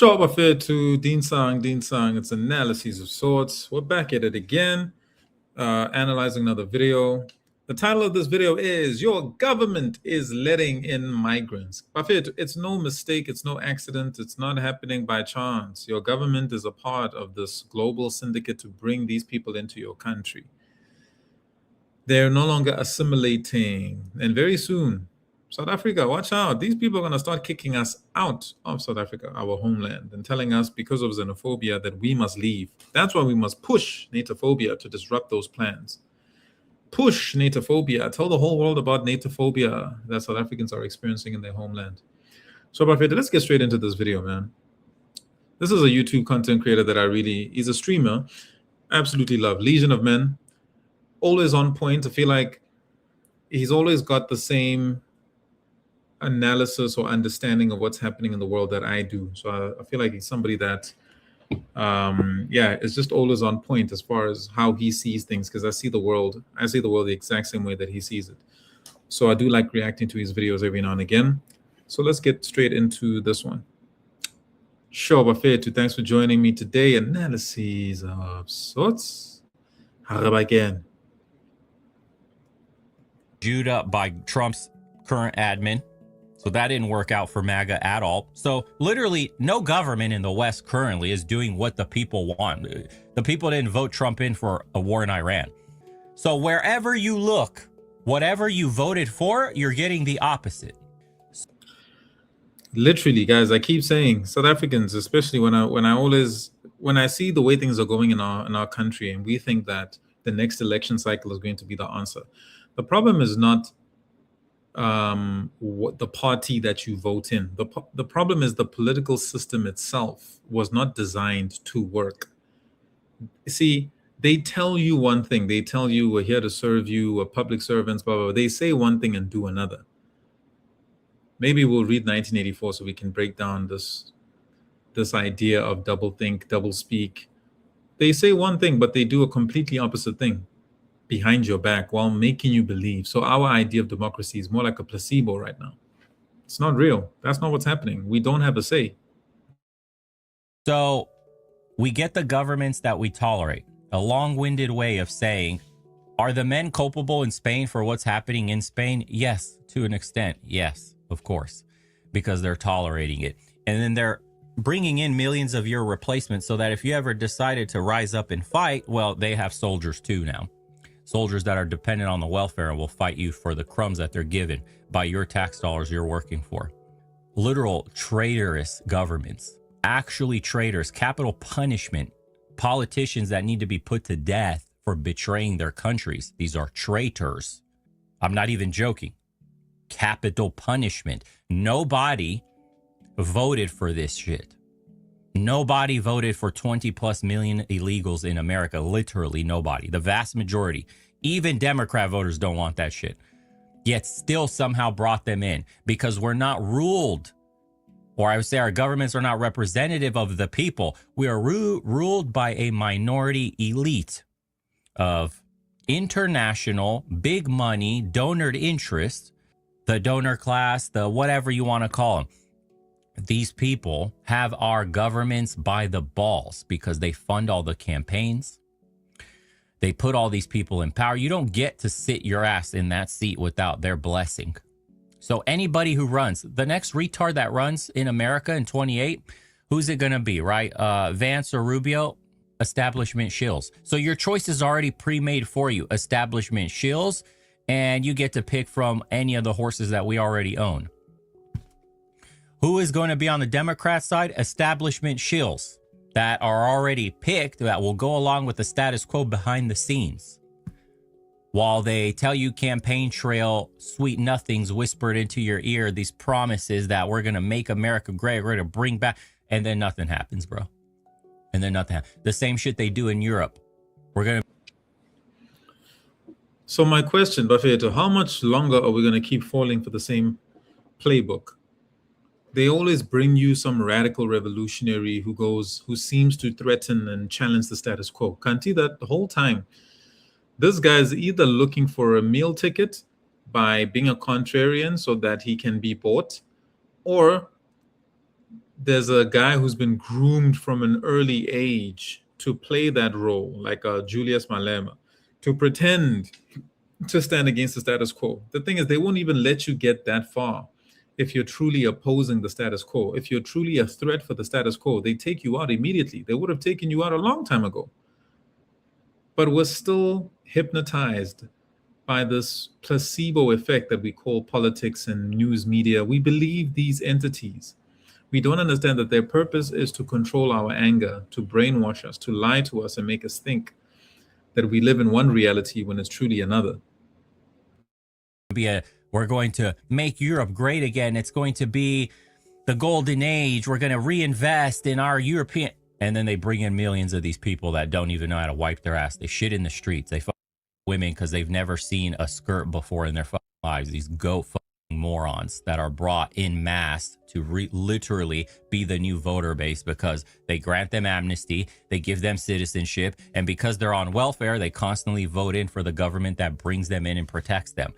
Sharp affair to Dean Sang. Dean Sang, it's analyses of sorts. We're back at it again, analyzing another video. The title of this video is Your Government is Letting in Migrants. Buffett, it's no mistake, it's no accident, it's not happening by chance. Your government is a part of this global syndicate to bring these people into your country. They're no longer assimilating, and very soon, South Africa, watch out. These people are going to start kicking us out of South Africa, our homeland, and telling us because of xenophobia that we must leave. That's why we must push natophobia to disrupt those plans. Push natophobia. Tell the whole world about natophobia that South Africans are experiencing in their homeland. So, Buffett, let's get straight into this video, man. This is a YouTube content creator that he's a streamer. Absolutely love. Legion of Men. Always on point. I feel like he's always got the same analysis or understanding of what's happening in the world that I do. So I feel like he's somebody that, is just always on point as far as how he sees things, because I see the world the exact same way that he sees it. So I do like reacting to his videos every now and again. So let's get straight into this one. Sure, Buffett, thanks for joining me today. Analyses of sorts. Again. Jewed up by Trump's current admin. So that didn't work out for MAGA at all. So literally no government in the West currently is doing what the people want. The people didn't vote Trump in for a war in Iran. So wherever you look, whatever you voted for, you're getting the opposite. Literally, guys, I keep saying South Africans, especially when I see the way things are going in our country, and we think that the next election cycle is going to be the answer. The problem is not what the party that you vote in. The problem is the political system itself was not designed to work. See, they tell you one thing. They tell you we're here to serve you, we're public servants, blah, blah, blah. They say one thing and do another. Maybe we'll read 1984 so we can break down this idea of double think, double speak. They say one thing, but they do a completely opposite thing behind your back while making you believe. So our idea of democracy is more like a placebo right now. It's not real. That's not what's happening. We don't have a say. So we get the governments that we tolerate. A long-winded way of saying, are the men culpable in Spain for what's happening in Spain? Yes, to an extent. Yes, of course, because they're tolerating it. And then they're bringing in millions of your replacements so that if you ever decided to rise up and fight, well, they have soldiers too now. Soldiers that are dependent on the welfare and will fight you for the crumbs that they're given by your tax dollars you're working for. Literal traitorous governments, actually traitors, capital punishment, politicians that need to be put to death for betraying their countries. These are traitors. I'm not even joking. Capital punishment. Nobody voted for this shit. Nobody voted for 20 plus million illegals in America. Literally nobody. The vast majority. Even Democrat voters don't want that shit. Yet still somehow brought them in because we're not ruled, or I would say our governments are not representative of the people. We are ruled by a minority elite of international, big money, donor interests, the donor class, the whatever you want to call them. These people have our governments by the balls because they fund all the campaigns. They put all these people in power. You don't get to sit your ass in that seat without their blessing. So anybody who runs, the next retard that runs in America in 28, who's it going to be, right? Vance or Rubio? Establishment shills. So your choice is already pre-made for you. Establishment shills, and you get to pick from any of the horses that we already own. Who is going to be on the Democrat side? Establishment shills that are already picked that will go along with the status quo behind the scenes. While they tell you campaign trail sweet nothings whispered into your ear, these promises that we're going to make America great, we're going to bring back, and then nothing happens, bro. And then nothing happens. The same shit they do in Europe. We're going to. So my question, Buffett, how much longer are we going to keep falling for the same playbook? They always bring you some radical revolutionary who seems to threaten and challenge the status quo. Can't see that the whole time. This guy's either looking for a meal ticket by being a contrarian so that he can be bought, or there's a guy who's been groomed from an early age to play that role, like Julius Malema, to pretend to stand against the status quo. The thing is, they won't even let you get that far if you're truly opposing the status quo. If you're truly a threat for the status quo, they take you out immediately. They would have taken you out a long time ago. But we're still hypnotized by this placebo effect that we call politics and news media. We believe these entities. We don't understand that their purpose is to control our anger, to brainwash us, to lie to us, and make us think that we live in one reality when it's truly another. We're going to make Europe great again. It's going to be the golden age. We're going to reinvest in our European. And then they bring in millions of these people that don't even know how to wipe their ass. They shit in the streets. They fuck women because they've never seen a skirt before in their fucking lives. These goat fucking morons that are brought in mass to literally be the new voter base because they grant them amnesty, they give them citizenship, and because they're on welfare, they constantly vote in for the government that brings them in and protects them.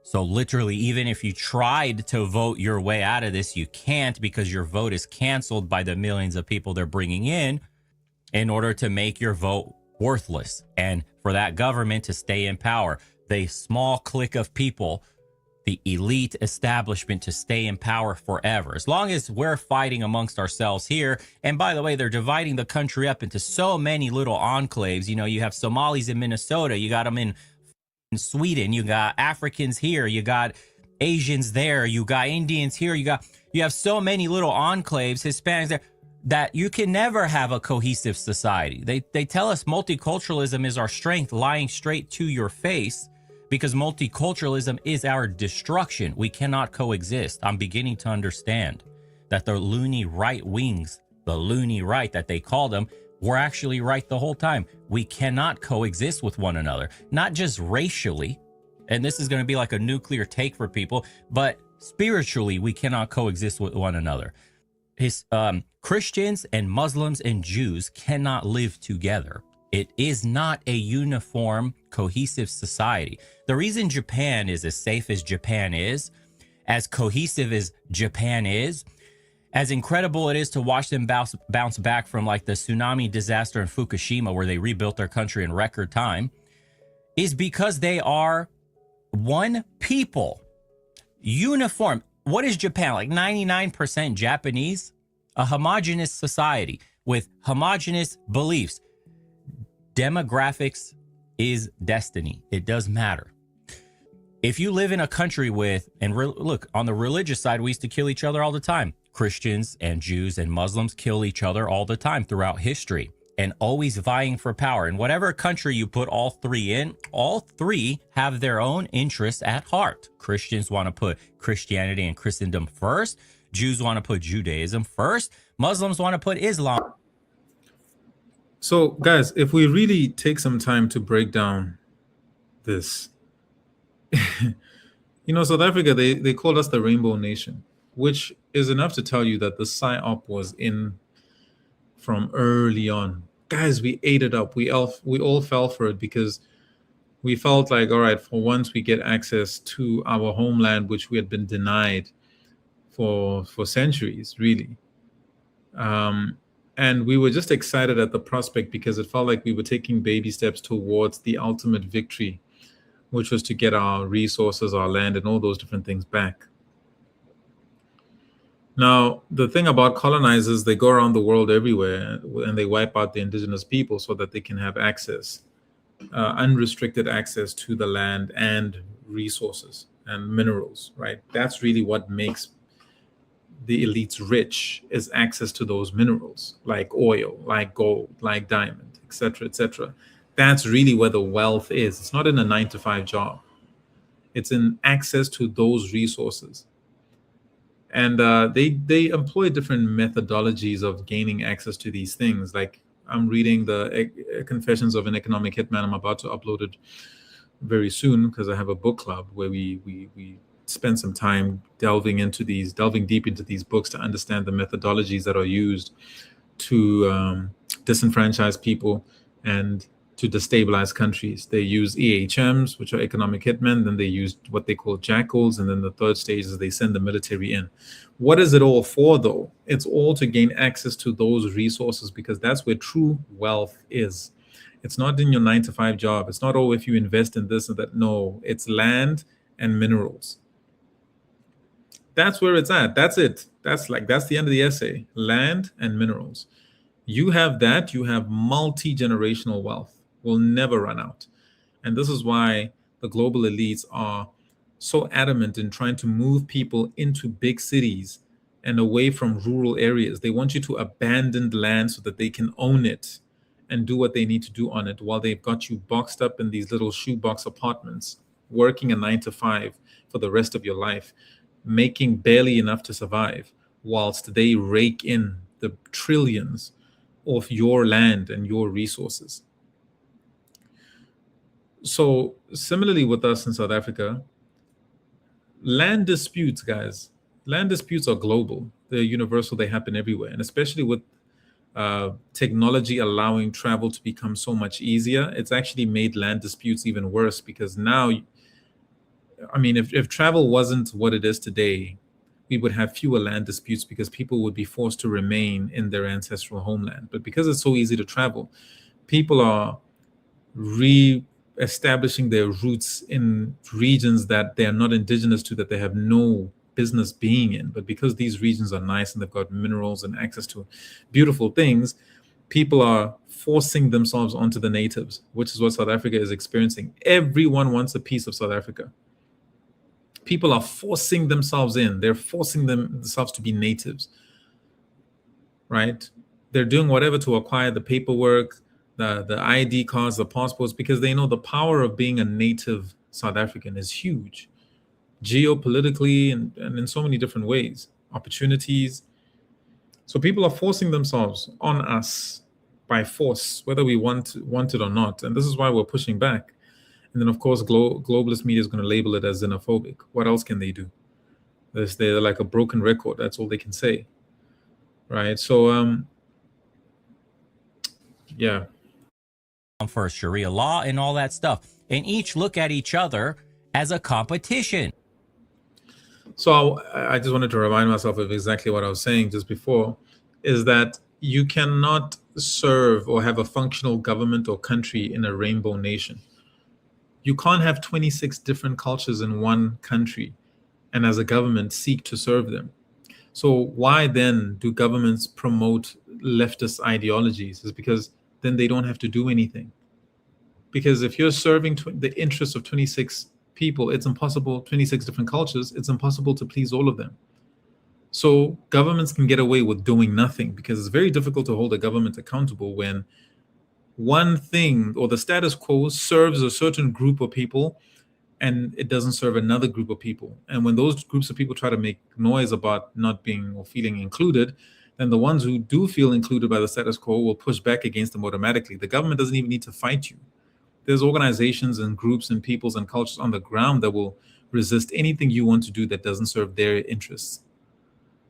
So literally, even if you tried to vote your way out of this, you can't because your vote is canceled by the millions of people they're bringing in order to make your vote worthless. And for that government to stay in power, the small clique of people, the elite establishment to stay in power forever. As long as we're fighting amongst ourselves here. And by the way, they're dividing the country up into so many little enclaves. You know, you have Somalis in Minnesota, you got them in Sweden, you got Africans here, you got Asians there, you got Indians here, you have so many little enclaves, Hispanics there, that you can never have a cohesive society. They tell us multiculturalism is our strength, lying straight to your face, because multiculturalism is our destruction. We cannot coexist. I'm beginning to understand that the loony right wings, the loony right that they call them, we're actually right the whole time. We cannot coexist with one another, not just racially. And this is going to be like a nuclear take for people, but spiritually, we cannot coexist with one another. Christians and Muslims and Jews cannot live together. It is not a uniform, cohesive society. The reason Japan is as safe as Japan is, as cohesive as Japan is, as incredible it is to watch them bounce back from like the tsunami disaster in Fukushima, where they rebuilt their country in record time, is because they are one people, uniform. What is Japan? Like 99% Japanese, a homogenous society with homogenous beliefs. Demographics is destiny. It does matter. If you live in a country with, and look, on the religious side, we used to kill each other all the time. Christians and Jews and Muslims kill each other all the time throughout history, and always vying for power. In whatever country you put all three in, all three have their own interests at heart. Christians want to put Christianity and Christendom first. Jews want to put Judaism first. Muslims want to put Islam. So, guys, if we really take some time to break down this, South Africa, they called us the Rainbow Nation, which is enough to tell you that the PSYOP was in from early on. Guys, we ate it up. We all fell for it because we felt like, all right, for once we get access to our homeland, which we had been denied for centuries, really. And we were just excited at the prospect because it felt like we were taking baby steps towards the ultimate victory, which was to get our resources, our land, and all those different things back. Now, the thing about colonizers, they go around the world everywhere and they wipe out the indigenous people so that they can have access, unrestricted access to the land and resources and minerals, right? That's really what makes the elites rich, is access to those minerals like oil, like gold, like diamond, etc., etc. That's really where the wealth is. It's not in a 9-to-5 job. It's in access to those resources. And they employ different methodologies of gaining access to these things. Like I'm reading the Confessions of an Economic Hitman. I'm about to upload it very soon because I have a book club where we spend some time delving deep into these books to understand the methodologies that are used to disenfranchise people and to destabilize countries. They use EHMs, which are economic hitmen. Then they use what they call jackals. And then the third stage is they send the military in. What is it all for, though? It's all to gain access to those resources, because that's where true wealth is. It's not in your 9 to 5 job. It's not, oh, if you invest in this and that. No, it's land and minerals. That's where it's at. That's it. That's the end of the essay. Land and minerals. You have that, you have multi-generational wealth. Will never run out. And this is why the global elites are so adamant in trying to move people into big cities and away from rural areas. They want you to abandon land so that they can own it and do what they need to do on it, while they've got you boxed up in these little shoebox apartments, working a 9 to 5 for the rest of your life, making barely enough to survive, whilst they rake in the trillions of your land and your resources. So similarly with us in South Africa, land disputes, guys, land disputes are global. They're universal. They happen everywhere. And especially with technology allowing travel to become so much easier, it's actually made land disputes even worse, because now, I mean, if travel wasn't what it is today, we would have fewer land disputes because people would be forced to remain in their ancestral homeland. But because it's so easy to travel, people are re-establishing their roots in regions that they are not indigenous to, that they have no business being in. But because these regions are nice and they've got minerals and access to beautiful things, people are forcing themselves onto the natives, which is what South Africa is experiencing. Everyone wants a piece of South Africa. People are forcing themselves in. They're forcing themselves to be natives, right? They're doing whatever to acquire the paperwork, the ID cards, the passports, because they know the power of being a native South African is huge, geopolitically and in so many different ways, opportunities. So people are forcing themselves on us by force, whether we want it or not. And this is why we're pushing back. And then, of course, globalist media is going to label it as xenophobic. What else can they do? They're like a broken record. That's all they can say, right? So, yeah. For Sharia law and all that stuff, and each look at each other as a competition. So I just wanted to remind myself of exactly what I was saying just before, is that you cannot serve or have a functional government or country in a rainbow nation. You can't have 26 different cultures in one country and as a government seek to serve them. So why then do governments promote leftist ideologies? Is because then they don't have to do anything. Because if you're serving the interests of 26 people, it's impossible, 26 different cultures, it's impossible to please all of them. So governments can get away with doing nothing, because it's very difficult to hold a government accountable when one thing or the status quo serves a certain group of people and it doesn't serve another group of people. And when those groups of people try to make noise about not being or feeling included, then the ones who do feel included by the status quo will push back against them automatically. The government doesn't even need to fight you. There's organizations and groups and peoples and cultures on the ground that will resist anything you want to do that doesn't serve their interests.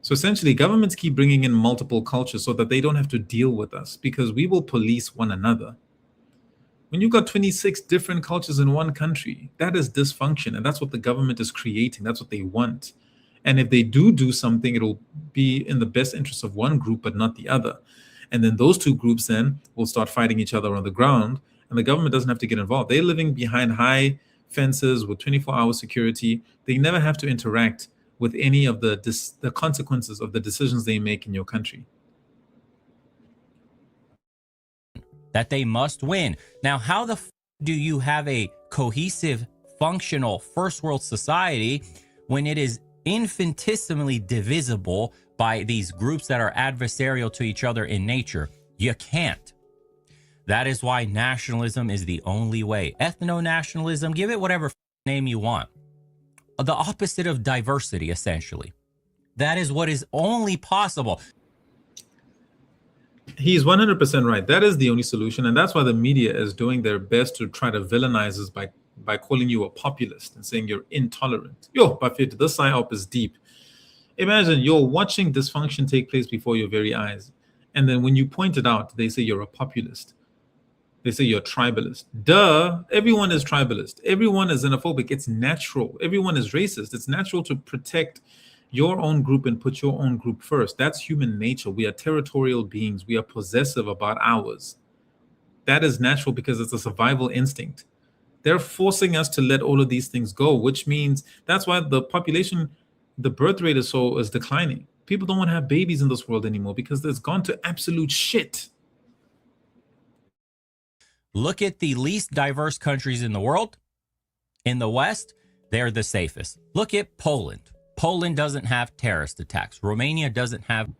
So essentially, governments keep bringing in multiple cultures so that they don't have to deal with us, because we will police one another. When you've got 26 different cultures in one country, that is dysfunction, and that's what the government is creating. That's what they want. And if they do something, it'll be in the best interest of one group, but not the other. And then those two groups then will start fighting each other on the ground, and the government doesn't have to get involved. They're living behind high fences with 24-hour security. They never have to interact with any of the consequences of the decisions they make in your country. That they must win. Now, how the do you have a cohesive, functional first world society when it is infinitesimally divisible by these groups that are adversarial to each other in nature? You can't. That is why nationalism is the only way. Ethno-nationalism, give it whatever name you want. The opposite of diversity, essentially. That is what is only possible. He's 100% right. That is the only solution. And that's why the media is doing their best to try to villainize us by calling you a populist and saying you're intolerant. Yo, Buffett, this psyop is deep. Imagine you're watching dysfunction take place before your very eyes. And then when you point it out, they say you're a populist. They say you're tribalist. Duh, everyone is tribalist. Everyone is xenophobic. It's natural. Everyone is racist. It's natural to protect your own group and put your own group first. That's human nature. We are territorial beings. We are possessive about ours. That is natural because it's a survival instinct. They're forcing us to let all of these things go, which means that's why the population, the birth rate is declining. People don't want to have babies in this world anymore because it's gone to absolute shit. Look at the least diverse countries in the world. In the West, they're the safest. Look at Poland. Poland doesn't have terrorist attacks. Romania doesn't have.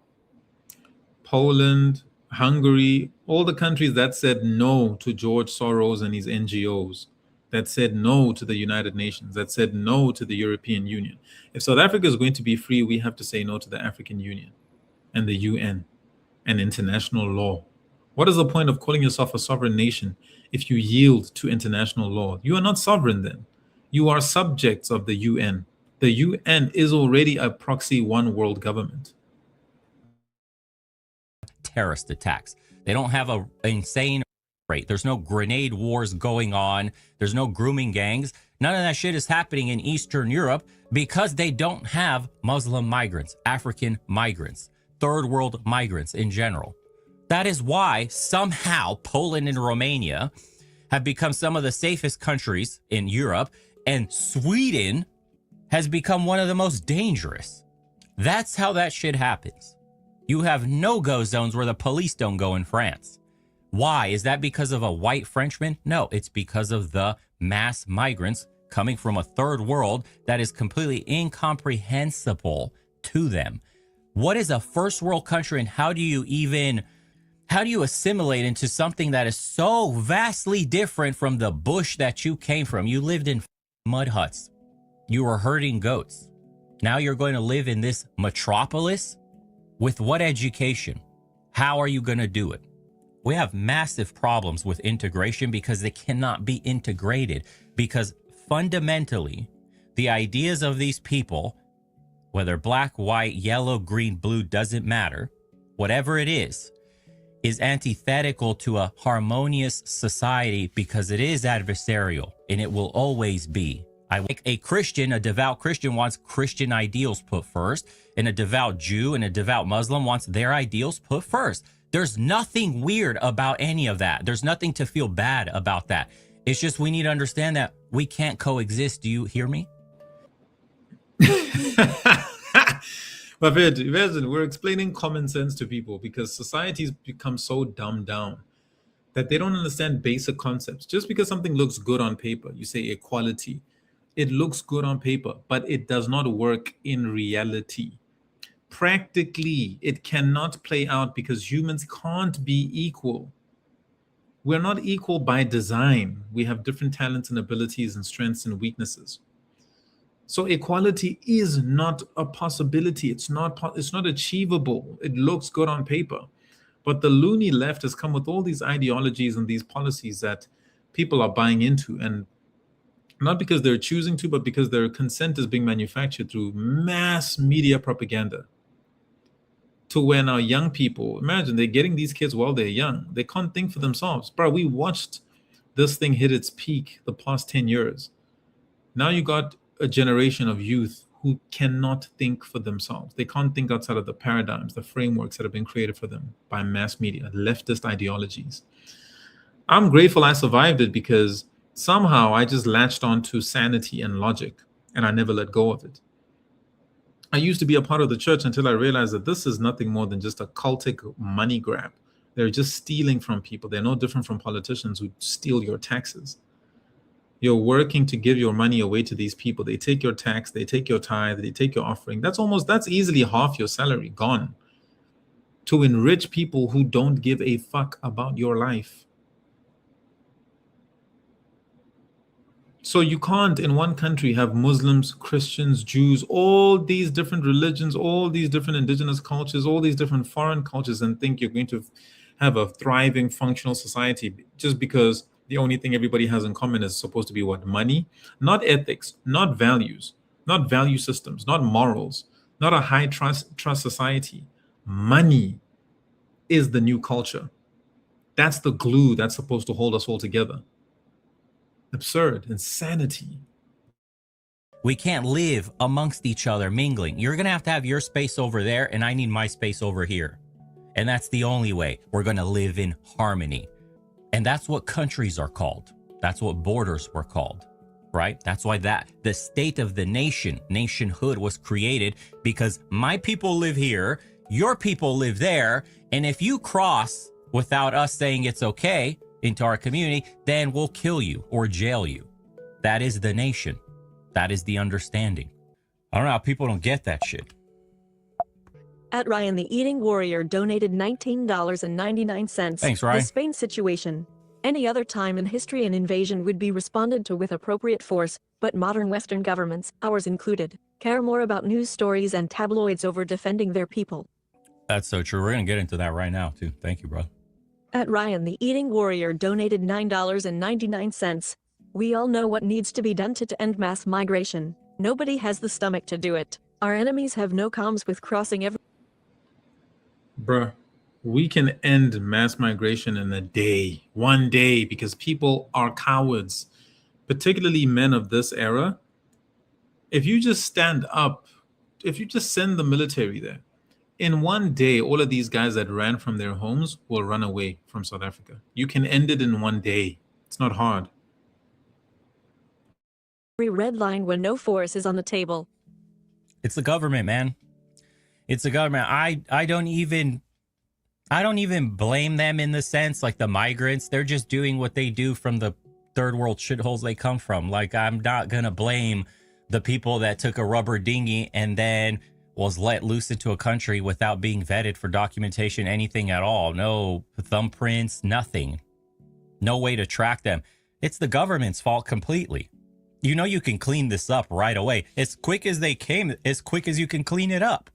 Poland, Hungary, all the countries that said no to George Soros and his NGOs, that said no to the United Nations, that said no to the European Union. If South Africa is going to be free, we have to say no to the African Union and the UN and international law. What is the point of calling yourself a sovereign nation if you yield to international law? You are not sovereign then. You are subjects of the UN. The UN is already a proxy one world government. Terrorist attacks. They don't have a insane rate. There's no grenade wars going on. There's no grooming gangs. None of that shit is happening in Eastern Europe because they don't have Muslim migrants, African migrants, third world migrants in general. That is why somehow Poland and Romania have become some of the safest countries in Europe, and Sweden has become one of the most dangerous. That's how that shit happens. You have no-go zones where the police don't go in France. Why? Is that because of a white Frenchman? No, it's because of the mass migrants coming from a third world that is completely incomprehensible to them. What is a first world country, and how do you assimilate into something that is so vastly different from the bush that you came from? You lived in mud huts. You were herding goats. Now you're going to live in this metropolis? With what education? How are you going to do it? We have massive problems with integration because they cannot be integrated. Because fundamentally, the ideas of these people, whether black, white, yellow, green, blue, doesn't matter, whatever it is antithetical to a harmonious society because it is adversarial and it will always be. A Christian, a devout Christian wants Christian ideals put first, and a devout Jew and a devout Muslim wants their ideals put first. There's nothing weird about any of that. There's nothing to feel bad about that. It's just we need to understand that we can't coexist. Do you hear me? But imagine we're explaining common sense to people because society's become so dumbed down that they don't understand basic concepts. Just because something looks good on paper, you say equality, it looks good on paper, but it does not work in reality. Practically, it cannot play out because humans can't be equal. We're not equal by design. We have different talents and abilities and strengths and weaknesses. So equality is not a possibility. It's not achievable. It looks good on paper. But the loony left has come with all these ideologies and these policies that people are buying into, and not because they're choosing to, but because their consent is being manufactured through mass media propaganda. To where now young people, imagine they're getting these kids while they're young. They can't think for themselves. Bro, we watched this thing hit its peak the past 10 years. Now you got a generation of youth who cannot think for themselves. They can't think outside of the paradigms, the frameworks that have been created for them by mass media, leftist ideologies. I'm grateful I survived it because somehow I just latched on to sanity and logic, and I never let go of it. I used to be a part of the church until I realized that this is nothing more than just a cultic money grab. They're just stealing from people. They're no different from politicians who steal your taxes. You're working to give your money away to these people. They take your tax, they take your tithe, they take your offering. That's easily half your salary gone to enrich people who don't give a fuck about your life. So you can't in one country have Muslims, Christians, Jews, all these different religions, all these different indigenous cultures, all these different foreign cultures, and think you're going to have a thriving, functional society just because the only thing everybody has in common is supposed to be what? Money, not ethics, not values, not value systems, not morals, not a high trust society. Money is the new culture. That's the glue that's supposed to hold us all together. Absurd. Insanity. We can't live amongst each other mingling. You're going to have your space over there, and I need my space over here. And that's the only way we're going to live in harmony. And that's what countries are called. That's what borders were called, right? That's why the state of the nation, nationhood was created, because my people live here, your people live there. And if you cross without us saying it's okay into our community, then we'll kill you or jail you. That is the nation. That is the understanding. I don't know how people don't get that shit. At Ryan the Eating Warrior donated $19.99. Thanks, Ryan. The Spain situation. Any other time in history an invasion would be responded to with appropriate force, but modern Western governments, ours included, care more about news stories and tabloids over defending their people. That's so true. We're going to get into that right now, too. Thank you, bro. At Ryan the Eating Warrior donated $9.99. We all know what needs to be done to end mass migration. Nobody has the stomach to do it. Our enemies have no qualms with crossing every... Bruh, we can end mass migration in a day, one day, because people are cowards, particularly men of this era. If you just stand up, if you just send the military there, in one day, all of these guys that ran from their homes will run away from South Africa. You can end it in one day. It's not hard. red line when no force is on the table. It's the government, man. It's the government. I don't even blame them in the sense, like the migrants. They're just doing what they do from the third world shitholes they come from. Like, I'm not gonna blame the people that took a rubber dinghy and then was let loose into a country without being vetted for documentation, anything at all. No thumbprints, nothing. No way to track them. It's the government's fault completely. You know, you can clean this up right away. As quick as they came, as quick as you can clean it up.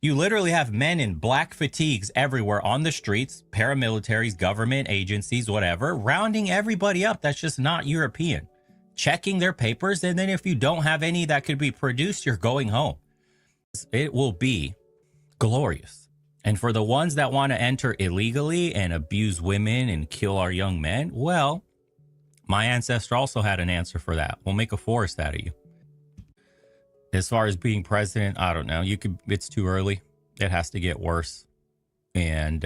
You literally have men in black fatigues everywhere on the streets, paramilitaries, government agencies, whatever, rounding everybody up that's just not European, checking their papers. And then if you don't have any that could be produced, you're going home. It will be glorious. And for the ones that want to enter illegally and abuse women and kill our young men, well, my ancestor also had an answer for that. We'll make a forest out of you. As far as being president, I don't know. It's too early. It has to get worse. And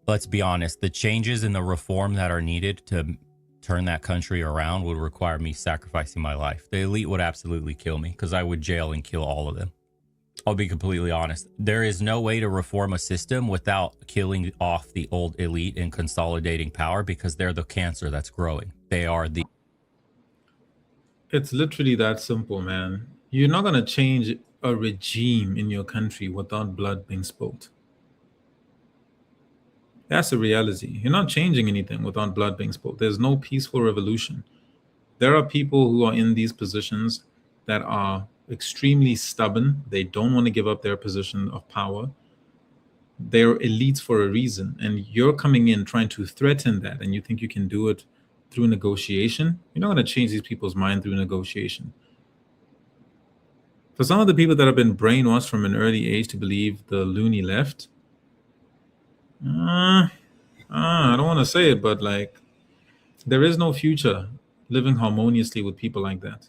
let's be honest, the changes in the reform that are needed to turn that country around would require me sacrificing my life. The elite would absolutely kill me because I would jail and kill all of them. I'll be completely honest. There is no way to reform a system without killing off the old elite and consolidating power, because they're the cancer that's growing. They are the... It's literally that simple, man. You're not going to change a regime in your country without blood being spilled. That's the reality. You're not changing anything without blood being spilled. There's no peaceful revolution. There are people who are in these positions that are extremely stubborn. They don't want to give up their position of power. They're elites for a reason. And you're coming in trying to threaten that, and you think you can do it through negotiation. You're not going to change these people's mind through negotiation. For some of the people that have been brainwashed from an early age to believe the loony left, I don't want to say it, but like, there is no future living harmoniously with people like that.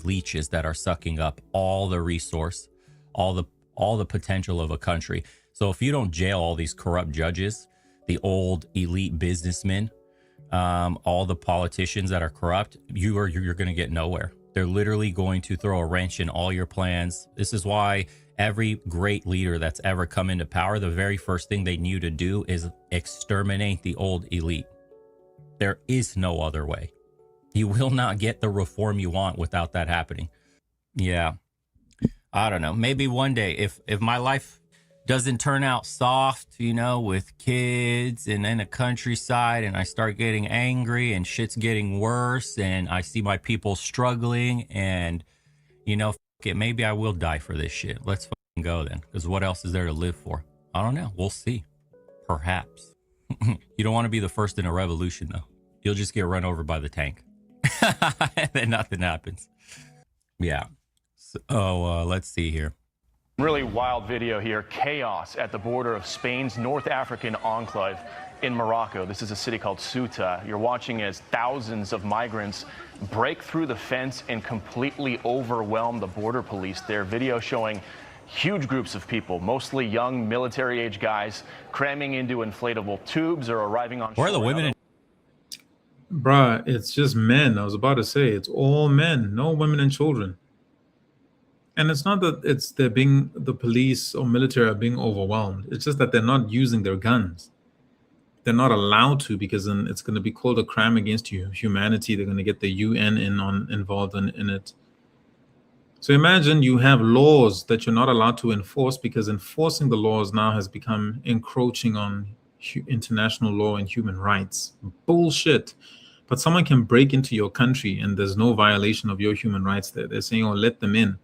Leeches that are sucking up all the resource, all the potential of a country. So if you don't jail all these corrupt judges, the old elite businessmen, all the politicians that are corrupt, you're going to get nowhere. They're literally going to throw a wrench in all your plans. This is why every great leader that's ever come into power, the very first thing they knew to do is exterminate the old elite. There is no other way. You will not get the reform you want without that happening. Yeah. I don't know. Maybe one day, if my life doesn't turn out soft, you know, with kids and in a countryside, and I start getting angry and shit's getting worse and I see my people struggling and, you know, it, maybe I will die for this shit. Let's fucking go then. Because what else is there to live for? I don't know. We'll see. Perhaps. You don't want to be the first in a revolution, though. You'll just get run over by the tank. And then nothing happens. Yeah. So let's see here. Really wild video here. Chaos at the border of Spain's North African enclave in Morocco. This is a city called Ceuta. You're watching as thousands of migrants break through the fence and completely overwhelm the border police. Their video showing huge groups of people, mostly young military-age guys, cramming into inflatable tubes or arriving on shore. Where are the women in Bruh, it's just men. I was about to say, it's all men, no women and children. And it's not that the police or military are being overwhelmed. It's just that they're not using their guns. They're not allowed to, because then it's going to be called a crime against humanity. They're going to get the UN involved in it. So imagine you have laws that you're not allowed to enforce, because enforcing the laws now has become encroaching on international law and human rights. Bullshit. But someone can break into your country and there's no violation of your human rights there. They're saying, oh, let them in.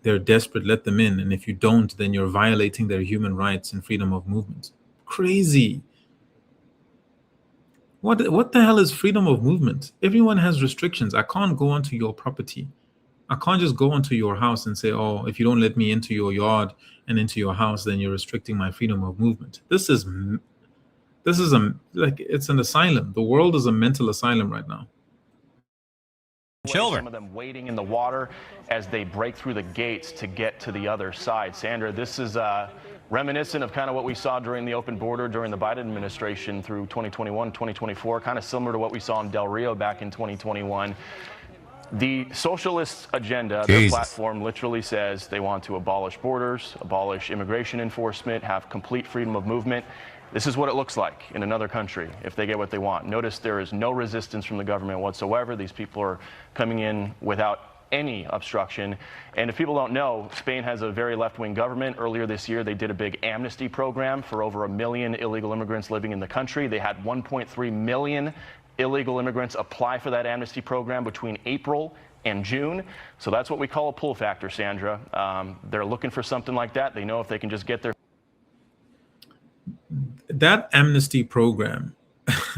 They're desperate, let them in. And if you don't, then you're violating their human rights and freedom of movement. Crazy. What the hell is freedom of movement? Everyone has restrictions. I can't go onto your property. I can't just go onto your house and say, oh, if you don't let me into your yard and into your house, then you're restricting my freedom of movement. This is like, it's an asylum. The world is a mental asylum right now. children? Some of them waiting in the water as they break through the gates to get to the other side. Sandra, this is reminiscent of kind of what we saw during the open border during the Biden administration through 2021, 2024, kind of similar to what we saw in Del Rio back in 2021. The socialist agenda, their platform literally says they want to abolish borders, abolish immigration enforcement, have complete freedom of movement. This is what it looks like in another country if they get what they want. Notice there is no resistance from the government whatsoever. These people are coming in without any obstruction. And if people don't know, Spain has a very left-wing government. Earlier this year, they did a big amnesty program for over 1 million illegal immigrants living in the country. They had 1.3 million illegal immigrants apply for that amnesty program between April and June. So that's what we call a pull factor, Sandra. They're looking for something like that. They know if they can just get their... That amnesty program,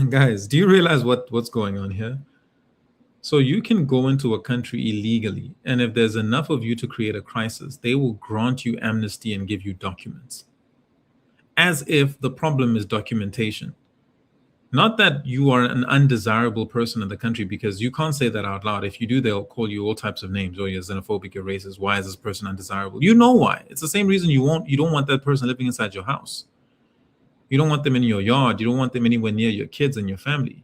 guys, do you realize what's going on here? So you can go into a country illegally, and if there's enough of you to create a crisis, they will grant you amnesty and give you documents. As if the problem is documentation. Not that you are an undesirable person in the country, because you can't say that out loud. If you do, they'll call you all types of names. Oh, you're xenophobic, you're racist. Why is this person undesirable? You know why. It's the same reason you don't want that person living inside your house. You don't want them in your yard. You don't want them anywhere near your kids and your family.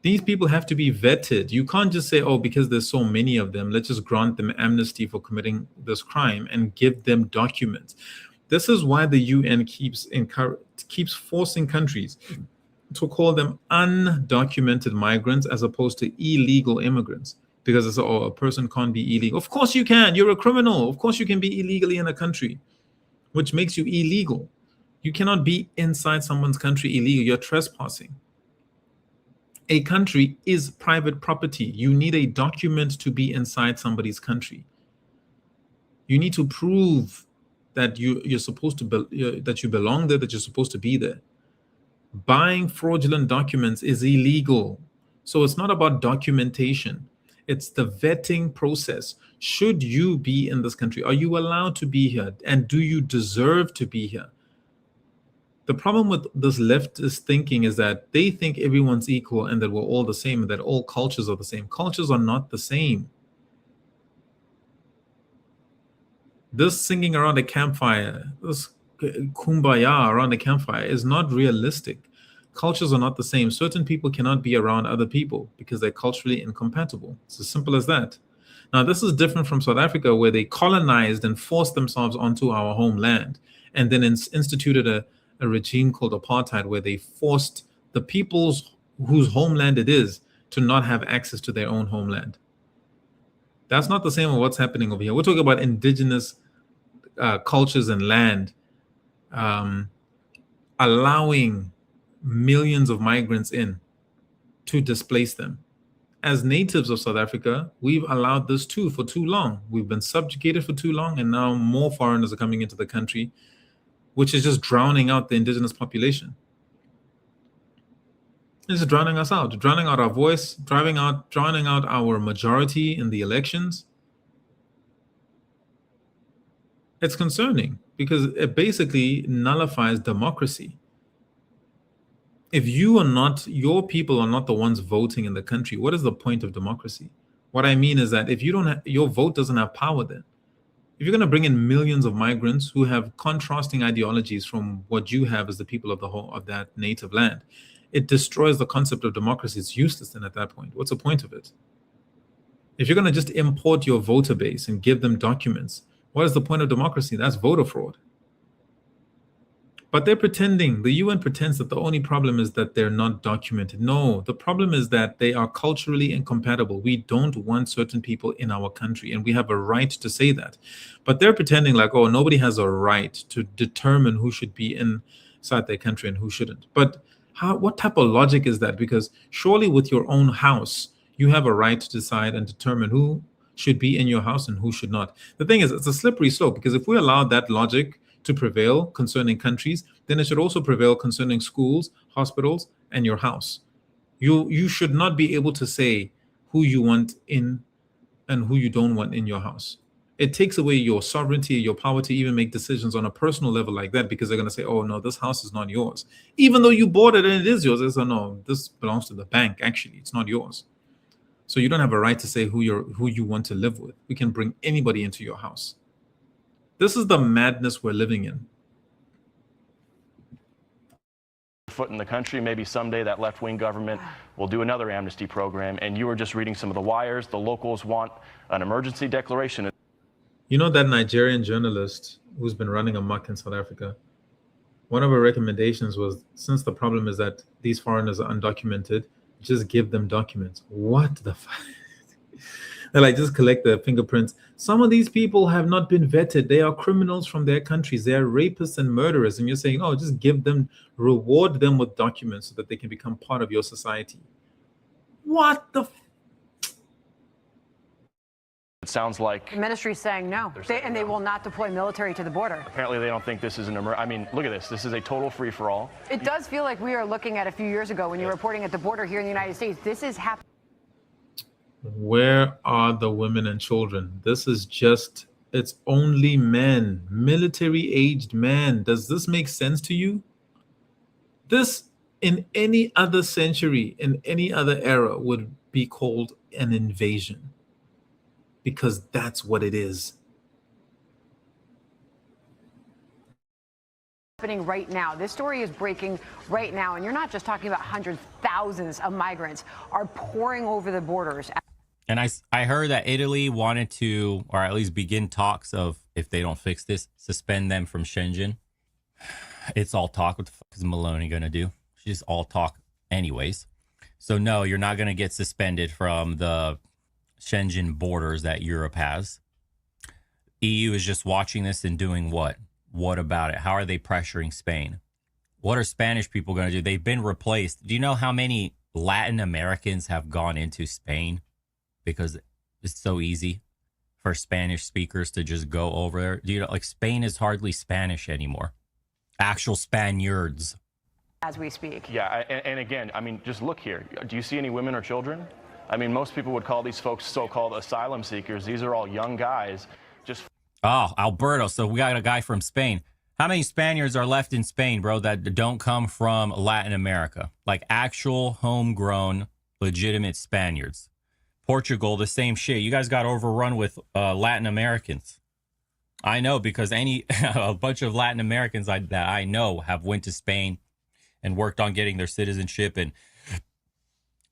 These people have to be vetted. You can't just say, oh, because there's so many of them, let's just grant them amnesty for committing this crime and give them documents. This is why the UN keeps forcing countries to call them undocumented migrants as opposed to illegal immigrants. Because it's, oh, a person can't be illegal. Of course you can. You're a criminal. Of course you can be illegally in a country, which makes you illegal. You cannot be inside someone's country illegal. You're trespassing. A country is private property. You need a document to be inside somebody's country. You need to prove that you're supposed to that you belong there, that you're supposed to be there. Buying fraudulent documents is illegal. So it's not about documentation. It's the vetting process. Should you be in this country? Are you allowed to be here? And do you deserve to be here? The problem with this leftist thinking is that they think everyone's equal and that we're all the same and that all cultures are the same. Cultures are not the same. This singing around a campfire, this kumbaya around a campfire is not realistic. Cultures are not the same. Certain people cannot be around other people because they're culturally incompatible. It's as simple as that. Now, this is different from South Africa, where they colonized and forced themselves onto our homeland and then instituted a regime called apartheid, where they forced the peoples whose homeland it is to not have access to their own homeland. That's not the same as what's happening over here. We're talking about indigenous cultures and land, allowing millions of migrants in to displace them. As natives of South Africa, we've allowed this too for too long. We've been subjugated for too long, and now more foreigners are coming into the country, which is just drowning out the indigenous population. It's just drowning us out, drowning out our voice, drowning out our majority in the elections. It's concerning because it basically nullifies democracy. If you are not, your people are not the ones voting in the country, what is the point of democracy? What I mean is that if you don't have, your vote doesn't have power then. If you're going to bring in millions of migrants who have contrasting ideologies from what you have as the people of the whole of that native land, it destroys the concept of democracy. It's useless then at that point. What's the point of it? If you're going to just import your voter base and give them documents, what is the point of democracy? That's voter fraud. But they're pretending, the UN pretends that the only problem is that they're not documented. No, the problem is that they are culturally incompatible. We don't want certain people in our country, and we have a right to say that. But they're pretending like, oh, nobody has a right to determine who should be inside their country and who shouldn't. But what type of logic is that? Because surely with your own house, you have a right to decide and determine who should be in your house and who should not. The thing is, it's a slippery slope, because if we allow that logic to prevail concerning countries, then it should also prevail concerning schools, hospitals, and your house. You should not be able to say who you want in and who you don't want in your house. It takes away your sovereignty, your power to even make decisions on a personal level like that, because they're going to say, oh, no, this house is not yours. Even though you bought it and it is yours, they say, no, this belongs to the bank. Actually, it's not yours. So you don't have a right to say who you want to live with. We can bring anybody into your house. This is the madness we're living in. Foot in the country. Maybe someday that left-wing government will do another amnesty program. And you were just reading some of the wires. The locals want an emergency declaration. You know that Nigerian journalist who's been running amok in South Africa? One of her recommendations was, since the problem is that these foreigners are undocumented, just give them documents. What the fuck? They're like, just collect their fingerprints. Some of these people have not been vetted. They are criminals from their countries. They are rapists and murderers. And you're saying, oh, just give them, reward them with documents so that they can become part of your society. What the? It sounds like the ministry's saying no, and they will not deploy military to the border. Apparently they don't think this is an I mean, look at this. This is a total free-for-all. It does feel like we are looking at a few years ago when you were reporting at the border here in the United States. This is happening. Where are the women and children? This is just, it's only men, military-aged men. Does this make sense to you? This, in any other century, in any other era, would be called an invasion, because that's what it is. Happening right now. This story is breaking right now, and you're not just talking about hundreds, thousands of migrants are pouring over the borders. And I heard that Italy wanted to, or at least begin talks of, if they don't fix this, suspend them from Schengen. It's all talk. What the fuck is Meloni going to do? She's all talk anyways. So no, you're not going to get suspended from the Schengen borders that Europe has. EU is just watching this and doing what? What about it? How are they pressuring Spain? What are Spanish people going to do? They've been replaced. Do you know how many Latin Americans have gone into Spain? Because it's so easy for Spanish speakers to just go over there. Do you know, like, Spain is hardly Spanish anymore. Actual Spaniards. As we speak. Yeah, and again, I mean, just look here. Do you see any women or children? I mean, most people would call these folks so-called asylum seekers. These are all young guys. Oh, Alberto. So we got a guy from Spain. How many Spaniards are left in Spain, bro, that don't come from Latin America? Like actual homegrown, legitimate Spaniards. Portugal, the same shit. You guys got overrun with Latin Americans. I know, because a bunch of Latin Americans that I know have went to Spain and worked on getting their citizenship and,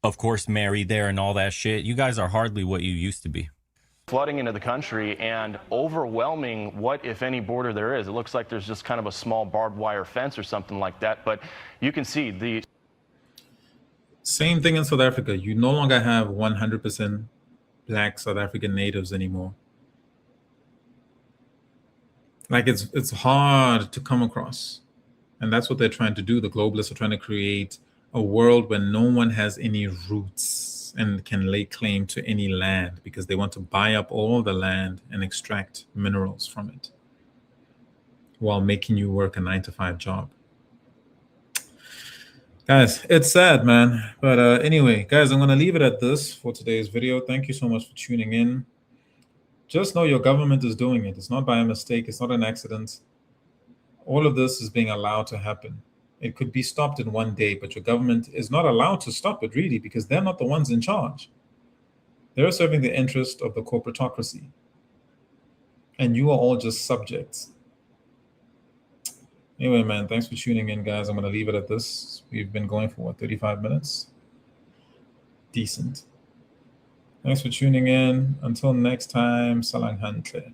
of course, married there and all that shit. You guys are hardly what you used to be. Flooding into the country and overwhelming what, if any, border there is. It looks like there's just kind of a small barbed wire fence or something like that. But you can see the same thing in South Africa. You no longer have 100% black South African natives anymore. Like, it's hard to come across. And that's what they're trying to do. The globalists are trying to create a world where no one has any roots and can lay claim to any land, because they want to buy up all the land and extract minerals from it while making you work a 9-to-5 job. Guys, it's sad, man. But anyway, guys, I'm going to leave it at this for today's video. Thank you so much for tuning in. Just know your government is doing it. It's not by a mistake. It's not an accident. All of this is being allowed to happen. It could be stopped in one day, but your government is not allowed to stop it, really, because they're not the ones in charge. They're serving the interest of the corporatocracy. And you are all just subjects. Anyway, man, thanks for tuning in, guys. I'm going to leave it at this. We've been going for, 35 minutes? Decent. Thanks for tuning in. Until next time, Salang Hantle.